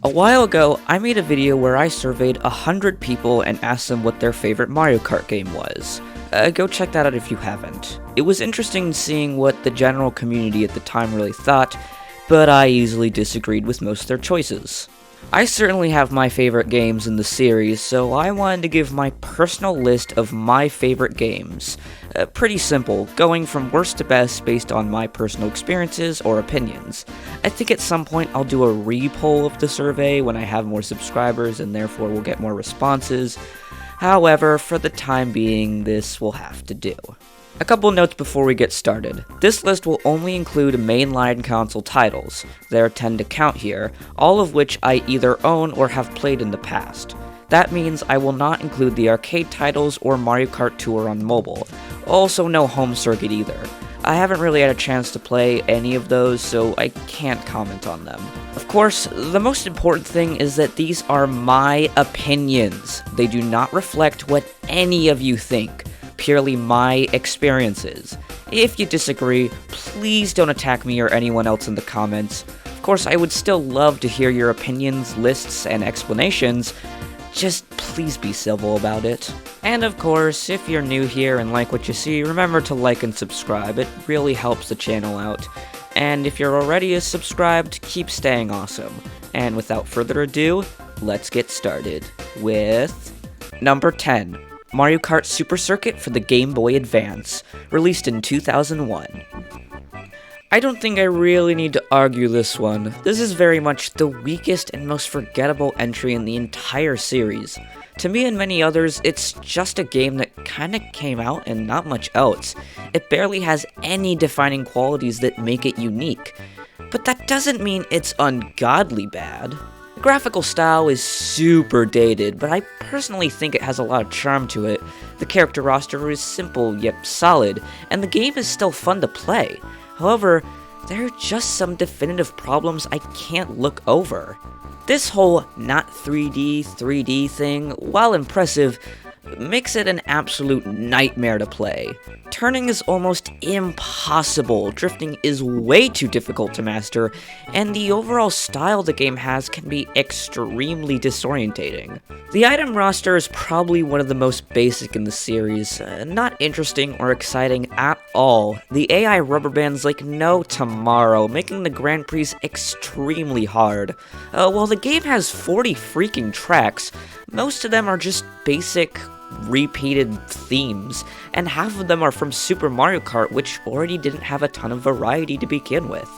A while ago, I made a video where I surveyed 100 people and asked them what their favorite Mario Kart game was. Go check that out if you haven't. It was interesting seeing what the general community at the time really thought, but I easily disagreed with most of their choices. I certainly have my favorite games in the series, so I wanted to give my personal list of my favorite games. Pretty simple, going from worst to best based on my personal experiences or opinions. I think at some point I'll do a re-poll of the survey when I have more subscribers and therefore will get more responses. However, for the time being, this will have to do. A couple notes before we get started. This list will only include mainline console titles. There are 10 to count here, all of which I either own or have played in the past. That means I will not include the arcade titles or Mario Kart Tour on mobile. Also no home circuit either. I haven't really had a chance to play any of those, so I can't comment on them. Of course, the most important thing is that these are my opinions. They do not reflect what any of you think. Purely my experiences. If you disagree, please don't attack me or anyone else in the comments. Of course, I would still love to hear your opinions, lists, and explanations. Just please be civil about it. And of course, if you're new here and like what you see, remember to like and subscribe. It really helps the channel out. And if you're already subscribed, keep staying awesome. And without further ado, let's get started with number 10. Mario Kart Super Circuit for the Game Boy Advance, released in 2001. I don't think I really need to argue this one. This is very much the weakest and most forgettable entry in the entire series. To me and many others, it's just a game that kinda came out and not much else. It barely has any defining qualities that make it unique. But that doesn't mean it's ungodly bad. The graphical style is super dated, but I personally think it has a lot of charm to it. The character roster is simple yet solid, and the game is still fun to play. However, there are just some definitive problems I can't look over. This whole not 3D thing, while impressive, makes it an absolute nightmare to play. Turning is almost impossible, drifting is way too difficult to master, and the overall style the game has can be extremely disorientating. The item roster is probably one of the most basic in the series, not interesting or exciting at all. The AI rubber bands like no tomorrow, making the Grand Prix extremely hard. While the game has 40 freaking tracks, most of them are just basic, repeated themes, and half of them are from Super Mario Kart, which already didn't have a ton of variety to begin with.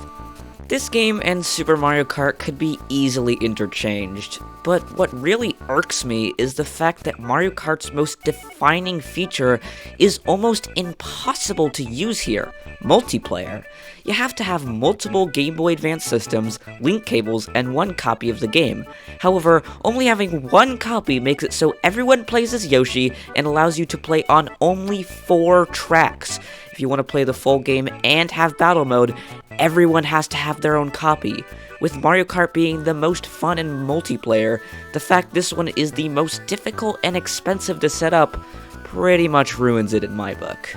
This game and Super Mario Kart could be easily interchanged, but what really irks me is the fact that Mario Kart's most defining feature is almost impossible to use here: multiplayer. You have to have multiple Game Boy Advance systems, link cables, and one copy of the game. However, only having one copy makes it so everyone plays as Yoshi and allows you to play on only 4 tracks. If you want to play the full game and have battle mode, everyone has to have their own copy. With Mario Kart being the most fun in multiplayer, the fact this one is the most difficult and expensive to set up pretty much ruins it in my book.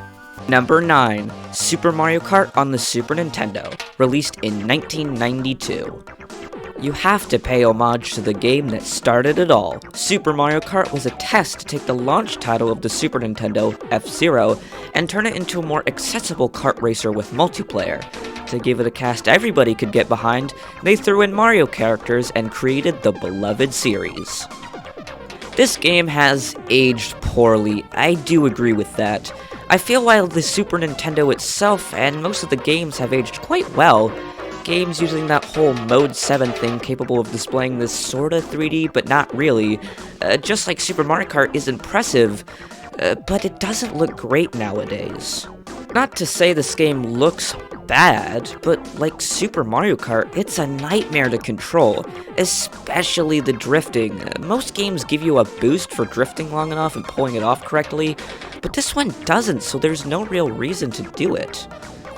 Number 9. Super Mario Kart on the Super Nintendo, released in 1992. You have to pay homage to the game that started it all. Super Mario Kart was a test to take the launch title of the Super Nintendo, F-Zero, and turn it into a more accessible kart racer with multiplayer. To give it a cast everybody could get behind, they threw in Mario characters and created the beloved series. This game has aged poorly, I do agree with that. I feel while the Super Nintendo itself and most of the games have aged quite well, games using that whole Mode 7 thing capable of displaying this sorta 3D but not really, just like Super Mario Kart is impressive, but it doesn't look great nowadays. Not to say this game looks bad, but like Super Mario Kart, it's a nightmare to control, especially the drifting. Most games give you a boost for drifting long enough and pulling it off correctly, but this one doesn't, so there's no real reason to do it.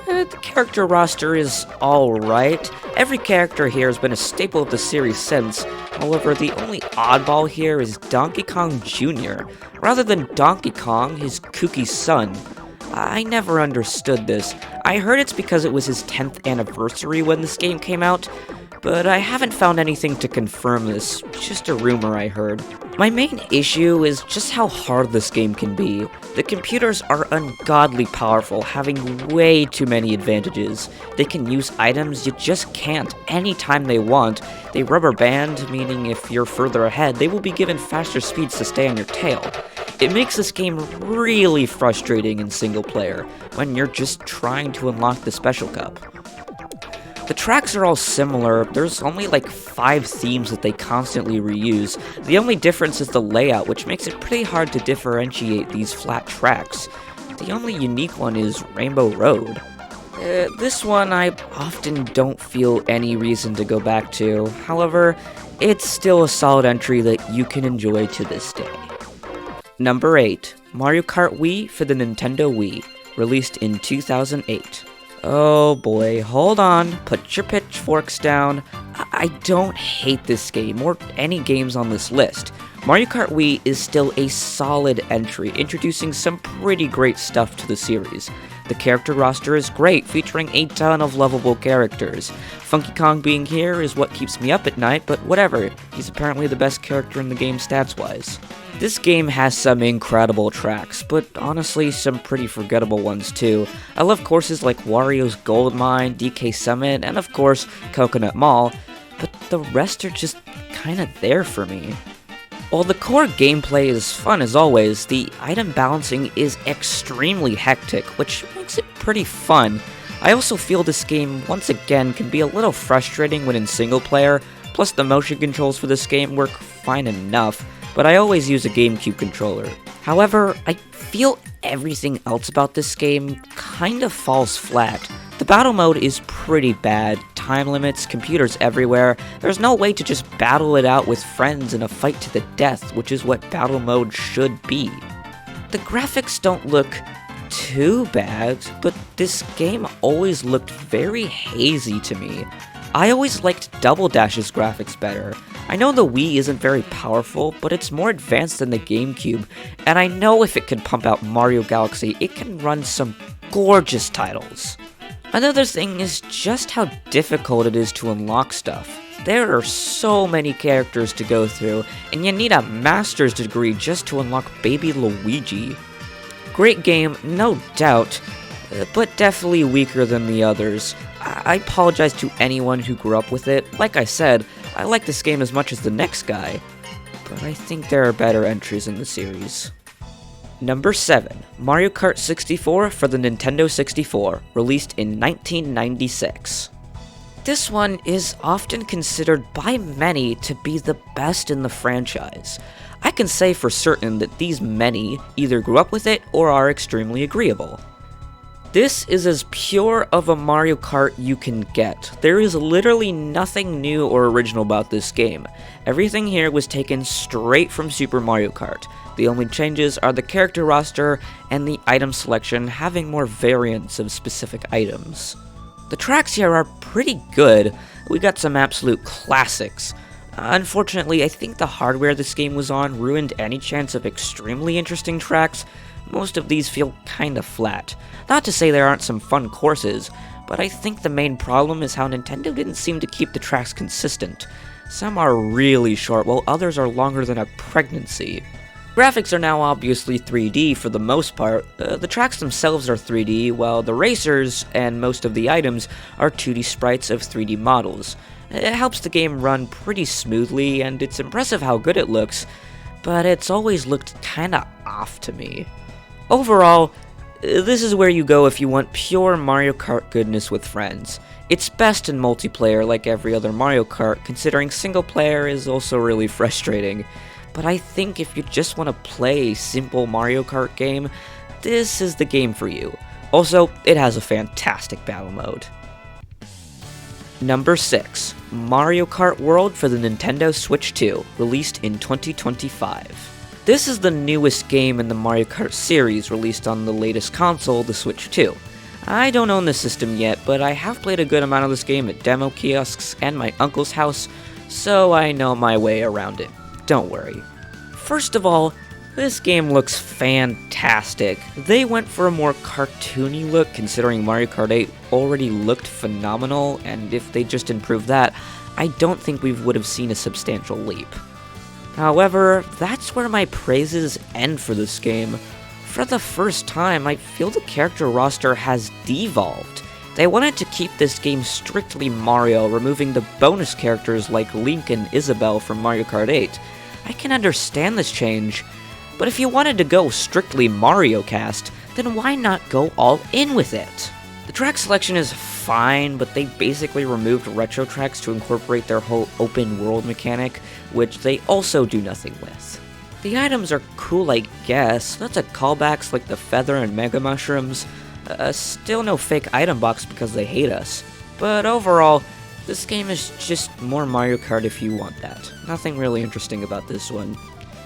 The character roster is alright. Every character here has been a staple of the series since. However, the only oddball here is Donkey Kong Jr. Rather than Donkey Kong, his kooky son. I never understood this. I heard it's because it was his 10th anniversary when this game came out, but I haven't found anything to confirm this, just a rumor I heard. My main issue is just how hard this game can be. The computers are ungodly powerful, having way too many advantages. They can use items you just can't anytime they want. They rubber band, meaning if you're further ahead, they will be given faster speeds to stay on your tail. It makes this game really frustrating in single player, when you're just trying to unlock the special cup. The tracks are all similar, there's only like 5 themes that they constantly reuse. The only difference is the layout, which makes it pretty hard to differentiate these flat tracks. The only unique one is Rainbow Road. This one I often don't feel any reason to go back to, however, it's still a solid entry that you can enjoy to this day. Number 8, Mario Kart Wii for the Nintendo Wii, released in 2008. Oh boy, hold on, put your pitchforks down. I don't hate this game, or any games on this list. Mario Kart Wii is still a solid entry, introducing some pretty great stuff to the series. The character roster is great, featuring a ton of lovable characters. Funky Kong being here is what keeps me up at night, but whatever, he's apparently the best character in the game stats-wise. This game has some incredible tracks, but honestly some pretty forgettable ones too. I love courses like Wario's Gold Mine, DK Summit, and of course Coconut Mall, but the rest are just kinda there for me. While the core gameplay is fun as always, the item balancing is extremely hectic, which makes it pretty fun. I also feel this game, once again, can be a little frustrating when in single player, plus the motion controls for this game work fine enough, but I always use a GameCube controller. However, I feel everything else about this game kinda falls flat. The battle mode is pretty bad, time limits, computers everywhere, there's no way to just battle it out with friends in a fight to the death, which is what battle mode should be. The graphics don't look too bad, but this game always looked very hazy to me. I always liked Double Dash's graphics better. I know the Wii isn't very powerful, but it's more advanced than the GameCube, and I know if it can pump out Mario Galaxy, it can run some gorgeous titles. Another thing is just how difficult it is to unlock stuff. There are so many characters to go through, and you need a master's degree just to unlock Baby Luigi. Great game, no doubt, but definitely weaker than the others. I apologize to anyone who grew up with it. Like I said, I like this game as much as the next guy, but I think there are better entries in the series. Number 7, Mario Kart 64 for the Nintendo 64, released in 1996. This one is often considered by many to be the best in the franchise. I can say for certain that these many either grew up with it or are extremely agreeable. This is as pure of a Mario Kart you can get. There is literally nothing new or original about this game. Everything here was taken straight from Super Mario Kart. The only changes are the character roster and the item selection having more variants of specific items. The tracks here are pretty good. We got some absolute classics. Unfortunately, I think the hardware this game was on ruined any chance of extremely interesting tracks. Most of these feel kinda flat. Not to say there aren't some fun courses, but I think the main problem is how Nintendo didn't seem to keep the tracks consistent. Some are really short, while others are longer than a pregnancy. Graphics are now obviously 3D for the most part. The tracks themselves are 3D, while the racers and most of the items are 2D sprites of 3D models. It helps the game run pretty smoothly, and it's impressive how good it looks, but it's always looked kinda off to me. Overall, this is where you go if you want pure Mario Kart goodness with friends. It's best in multiplayer like every other Mario Kart, considering single player is also really frustrating. But I think if you just want to play a simple Mario Kart game, this is the game for you. Also, it has a fantastic battle mode. Number 6, Mario Kart World for the Nintendo Switch 2, released in 2025. This is the newest game in the Mario Kart series, released on the latest console, the Switch 2. I don't own the system yet, but I have played a good amount of this game at demo kiosks and my uncle's house, so I know my way around it. Don't worry. First of all, this game looks fantastic. They went for a more cartoony look, considering Mario Kart 8 already looked phenomenal, and if they just improved that, I don't think we would have seen a substantial leap. However, that's where my praises end for this game. For the first time, I feel the character roster has devolved. They wanted to keep this game strictly Mario, removing the bonus characters like Link and Isabelle from Mario Kart 8. I can understand this change, but if you wanted to go strictly Mario cast, then why not go all in with it? The track selection is fine, but they basically removed retro tracks to incorporate their whole open world mechanic, which they also do nothing with. The items are cool, I guess. Lots of callbacks like the feather and mega mushrooms. Still no fake item box because they hate us. But overall, this game is just more Mario Kart if you want that. Nothing really interesting about this one,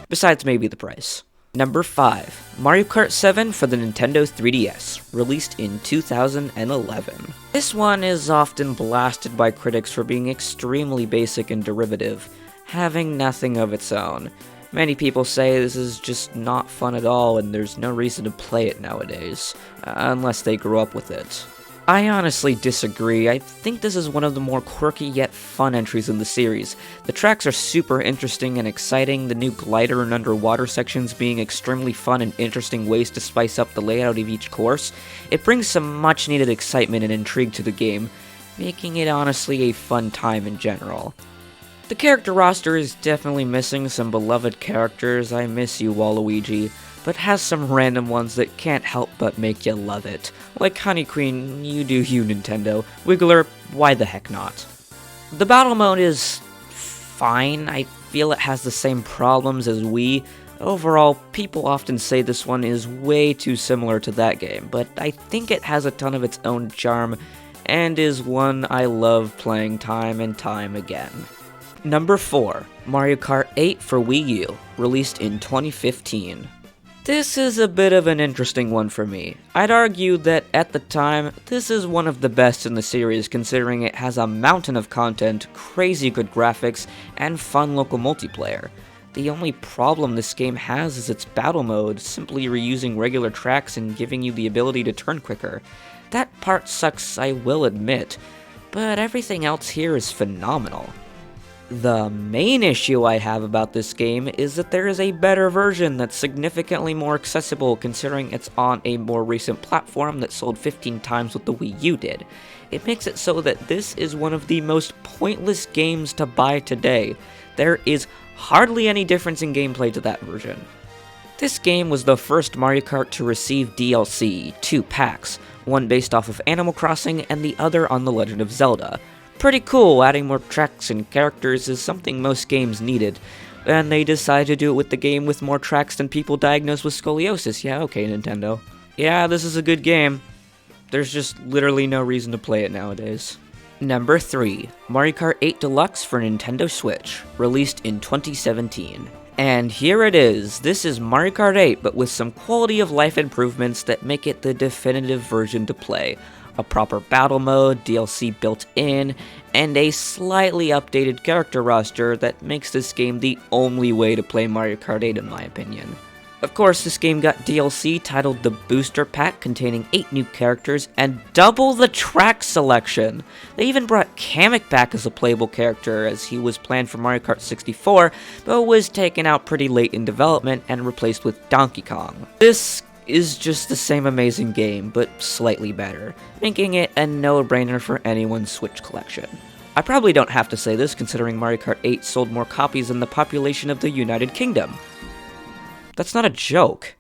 besides maybe the price. Number 5. Mario Kart 7 for the Nintendo 3DS, released in 2011. This one is often blasted by critics for being extremely basic and derivative, having nothing of its own. Many people say this is just not fun at all and there's no reason to play it nowadays, unless they grew up with it. I honestly disagree. I think this is one of the more quirky yet fun entries in the series. The tracks are super interesting and exciting, the new glider and underwater sections being extremely fun and interesting ways to spice up the layout of each course. It brings some much needed excitement and intrigue to the game, making it honestly a fun time in general. The character roster is definitely missing some beloved characters. I miss you, Waluigi, but has some random ones that can't help but make you love it. Like Honey Queen, you do you, Nintendo. Wiggler, why the heck not? The battle mode is fine. I feel it has the same problems as Wii. Overall, people often say this one is way too similar to that game, but I think it has a ton of its own charm, and is one I love playing time and time again. Number 4. Mario Kart 8 for Wii U, released in 2015. This is a bit of an interesting one for me. I'd argue that at the time, this is one of the best in the series considering it has a mountain of content, crazy good graphics, and fun local multiplayer. The only problem this game has is its battle mode, simply reusing regular tracks and giving you the ability to turn quicker. That part sucks, I will admit, but everything else here is phenomenal. The main issue I have about this game is that there is a better version that's significantly more accessible considering it's on a more recent platform that sold 15 times what the Wii U did. It makes it so that this is one of the most pointless games to buy today. There is hardly any difference in gameplay to that version. This game was the first Mario Kart to receive DLC, 2 packs, one based off of Animal Crossing and the other on The Legend of Zelda. Pretty cool, adding more tracks and characters is something most games needed, and they decided to do it with the game with more tracks than people diagnosed with scoliosis. Yeah, okay, Nintendo. Yeah, this is a good game. There's just literally no reason to play it nowadays. Number 3. Mario Kart 8 Deluxe for Nintendo Switch, released in 2017. And here it is. This is Mario Kart 8, but with some quality of life improvements that make it the definitive version to play. A proper battle mode, DLC built in, and a slightly updated character roster that makes this game the only way to play Mario Kart 8 in my opinion. Of course, this game got DLC titled the Booster Pack containing 8 new characters and double the track selection. They even brought Kamek back as a playable character as he was planned for Mario Kart 64, but was taken out pretty late in development and replaced with Donkey Kong. This is just the same amazing game, but slightly better, making it a no-brainer for anyone's Switch collection. I probably don't have to say this considering Mario Kart 8 sold more copies than the population of the United Kingdom. That's not a joke.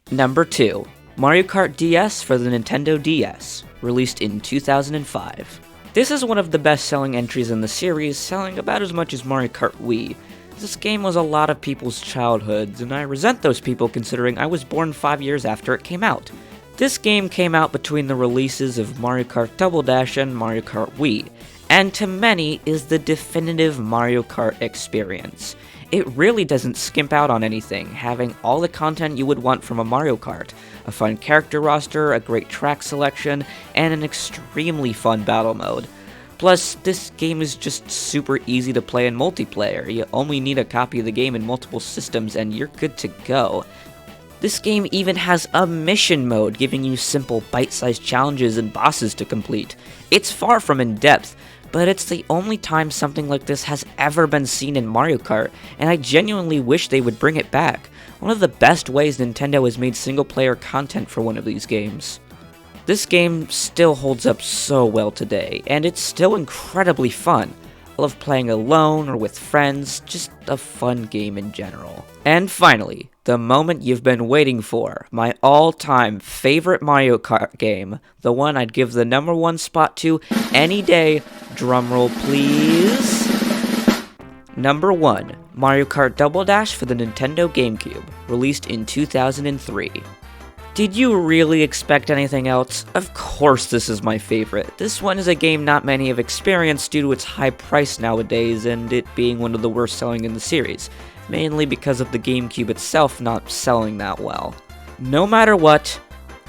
Number 2. Mario Kart DS for the Nintendo DS, released in 2005. This is one of the best-selling entries in the series, selling about as much as Mario Kart Wii. This game was a lot of people's childhoods, and I resent those people considering I was born 5 years after it came out. This game came out between the releases of Mario Kart Double Dash and Mario Kart Wii, and to many is the definitive Mario Kart experience. It really doesn't skimp out on anything, having all the content you would want from a Mario Kart, a fun character roster, a great track selection, and an extremely fun battle mode. Plus, this game is just super easy to play in multiplayer. You only need a copy of the game in multiple systems and you're good to go. This game even has a mission mode, giving you simple bite-sized challenges and bosses to complete. It's far from in-depth, but it's the only time something like this has ever been seen in Mario Kart, and I genuinely wish they would bring it back. One of the best ways Nintendo has made single-player content for one of these games. This game still holds up so well today, and it's still incredibly fun. I love playing alone or with friends, just a fun game in general. And finally, the moment you've been waiting for, my all-time favorite Mario Kart game, the one I'd give the #1 spot to any day. Drumroll please. Number 1, Mario Kart Double Dash for the Nintendo GameCube, released in 2003. Did you really expect anything else? Of course this is my favorite. This one is a game not many have experienced due to its high price nowadays and it being one of the worst selling in the series, mainly because of the GameCube itself not selling that well. No matter what,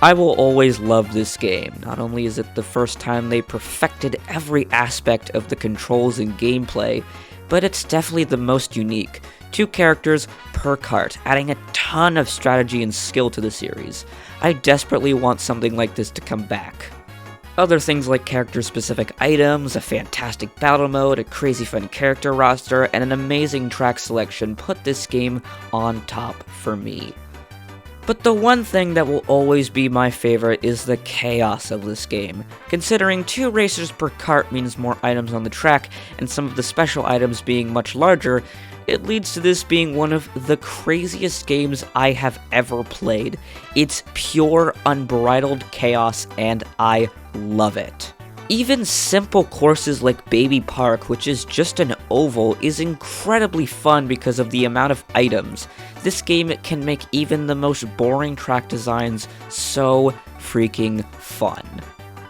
I will always love this game. Not only is it the first time they perfected every aspect of the controls and gameplay, but it's definitely the most unique. 2 characters per kart, adding a ton of strategy and skill to the series. I desperately want something like this to come back. Other things like character-specific items, a fantastic battle mode, a crazy fun character roster, and an amazing track selection put this game on top for me. But the one thing that will always be my favorite is the chaos of this game. Considering 2 racers per kart means more items on the track, and some of the special items being much larger, it leads to this being one of the craziest games I have ever played. It's pure, unbridled chaos, and I love it. Even simple courses like Baby Park, which is just an oval, is incredibly fun because of the amount of items. This game can make even the most boring track designs so freaking fun.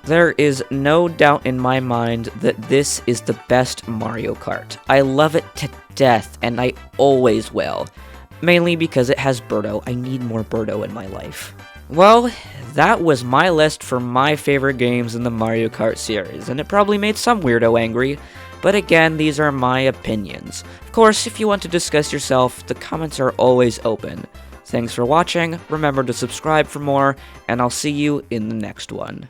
There is no doubt in my mind that this is the best Mario Kart. I love it to death, and I always will. Mainly because it has Birdo. I need more Birdo in my life. Well, that was my list for my favorite games in the Mario Kart series, and it probably made some weirdo angry, but again, these are my opinions. Of course, if you want to discuss yourself, the comments are always open. Thanks for watching, remember to subscribe for more, and I'll see you in the next one.